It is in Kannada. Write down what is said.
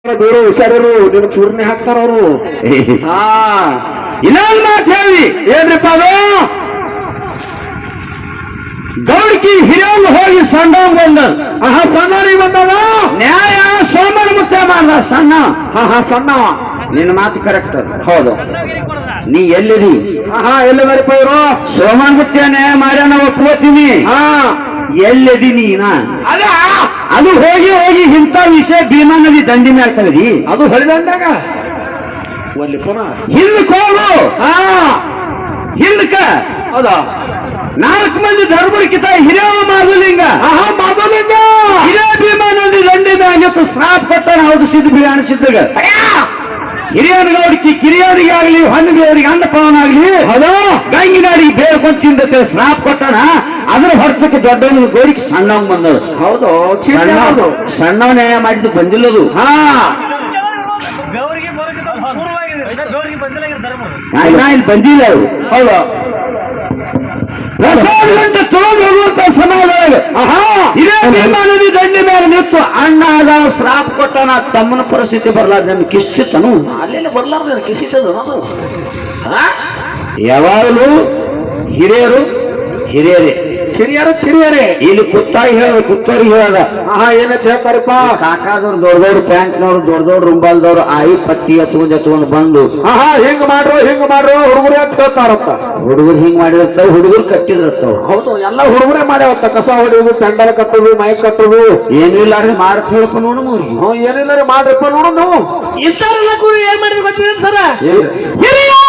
ಬೇರೆ ಹುಷಾರರು ನಿಮ್ ಚೂರ್ನೆ ಹಾಕ್ತಾರ ಅವರು. ಹಾ ಇನ್ನೊಂದು ಮಾತು ಹೇಳಿ ಏನ್ರಿಪ್ಪ ಅದು? ಗೌಡ್ಕಿ ಹಿರಿಯಂಗ್ ಹೋಗಿ ಸಣ್ಣವ್ ಬಂದ. ಸಣ್ಣವ್ರಿಗೆ ಬಂದವ ನ್ಯಾಯ ಸೋಮನ ಮುತ್ತೆ ಮಾಡ್ದ ಸಣ್ಣ. ಸಣ್ಣವ. ನಿನ್ನ ಮಾತು ಕರೆಕ್ಟ್. ಹೌದು. ನೀ ಎಲ್ಲಿದಿ? ಎಲ್ಲಿದಾರಿಪ್ಪ ಇವರು? ಸೋಮನ್ ಮುತ್ತೆ ನ್ಯಾಯ ಮಾಡ್ಯಾನ ಒಪ್ಕೋತೀನಿ. ಎಲ್ಲಿದಿ ನೀನ? ಅದ ಅದು ಹೋಗಿ ಹೋಗಿ ಇಂಥ ವಿಷಯ ಭೀಮಾ ನದಿ ದಂಡಿ ಮೇಲೆ ತಗದಿ. ಅದು ಹೊಳಿದಂಡಾಗ ಒಲ್ಲಿ ಪುನಃ ಹಿಂದಕ್ಕೆ ಹೋಗು. ಹಿಂದಕ್ಕ ಹೌದಾ? 4 ಮಂದಿ ಧರ್ಮಕ್ಕಿತ ಹಿರಿಯ ಮಾಧುಲಿಂಗ ಮಾಧುಲಿಂಗ ಹಿರಿಯ ಭೀಮಾ ನದಿ ದಂಡಿ ಮ್ಯಾಗಿತ್ತು ಶ್ರಾಪ್ ಕೊಟ್ಟಾನ. ಹೌದು ಸಿದ್ಧ ಬಿ ಅನಿಸಿದ್ದಾಗ ಹಿರಿಯನಿಗವ್ರಿಗೆ ಕಿರಿಯರಿಗೆ ಆಗ್ಲಿ ಹಣ್ಣಿಗೆ ಅನ್ನಪವನಾಗ್ಲಿ ಅದು ಗಂಗಿನಾಡಿಗೆ ಬೇರ್ಕೊಂಡ್ ತಿಂದತೆ ಶ್ರಾಪ್ ಕೊಟ್ಟಾನ. ಅದ್ರ ಹೊರತಕ್ಕೆ ದೊಡ್ಡವನಿಗೆ ಗೋರಿಗೆ ಸಣ್ಣವ್ ಬಂದದು. ಹೌದು. ಸಣ್ಣವ ನ್ಯಾಯ ಮಾಡಿದ್ದು ಬಂದಿಲ್ಲದು. ನಾ ಇಲ್ಲಿ ಬಂದಿಲ್ಲ ಅವರು. ಹೌದು. ಪ್ರಸಾದ ಗಂಟೆ ತೊಗೊಂಡು ಹೋಗುವಂತ ಸಮಯದೊಳಗೆ ಇದೇ ಭೀಮಾ ನದಿ ದಂಡಿ ಮೇಲೆ ನಿಂತು ಅಣ್ಣ ಆದವ ಶ್ರಾಪ್ ಕೊಟ್ಟಾನ. ತಮ್ಮನ ಪರಿಸ್ಥಿತಿ ಬರ್ಲಾರ್ದ ನಮ್ಗೆ ಕಿಸಿತನು ಅಲ್ಲೆಲ್ಲ ಬರ್ಲಾರ್ದ ಕಿಸಿಸದು ಅದು. ಯಾವಾಗಲೂ ಹಿರಿಯರು ಹಿರಿಯರೇ, ಕಿರಿಯರೇ ಇಲ್ಲಿ ಕುತ್ತಾಗಿ ಹೇಳದ ಕುತ್ತವ್ರಿಗೆ ಹೇಳದ. ಏನಂತ ಹೇಳ್ತಾರಪ್ಪ? ಕಾಕಾದವ್ರು ದೊಡ್ಡ ದೊಡ್ಡ ಪ್ಯಾಂಟ್ನವ್ರು ದೊಡ್ಡ ದೊಡ್ಡ ರುಂಬಾಲ್ದವ್ರು ಆಯಿ ಪಟ್ಟಿ ಎತ್ಕೊಂಡ್ ಬಂದು ಹಿಂಗ್ ಮಾಡ್ರು ಹುಡುಗರೇ ಅಂತ ಹೇಳ್ತಾರತ್ತ. ಹುಡುಗರು ಹಿಂಗ್ ಮಾಡಿರ್ತಾವ, ಹುಡುಗರು ಕಟ್ಟಿದಿರ್ತಾವ. ಹೌದು, ಎಲ್ಲ ಹುಡುಗರೇ ಮಾಡ್ಯಾವತ್ತ. ಕಸ ಹೊಡಿಯೋದು, ಪೆಂಡಲ್ ಕಟ್ಟೋದು, ಮೈ ಕಟ್ಟೋದು. ಏನು ಇಲ್ಲ ರೀ ಮಾಡ್ತ ಹೇಳಪ್ಪ ನೋಡು ಅವ್ರಿಗೆ. ಏನಿಲ್ಲ ರೀ ಮಾಡ್ರಪ್ಪ ನೋಡು. ನಾವು ಇಂಥವ್ರೆಲ್ಲ ಏನ್ ಮಾಡಿದ್ರು ಗೊತ್ತಿದೆ ಸರ? ಹಿರಿಯರು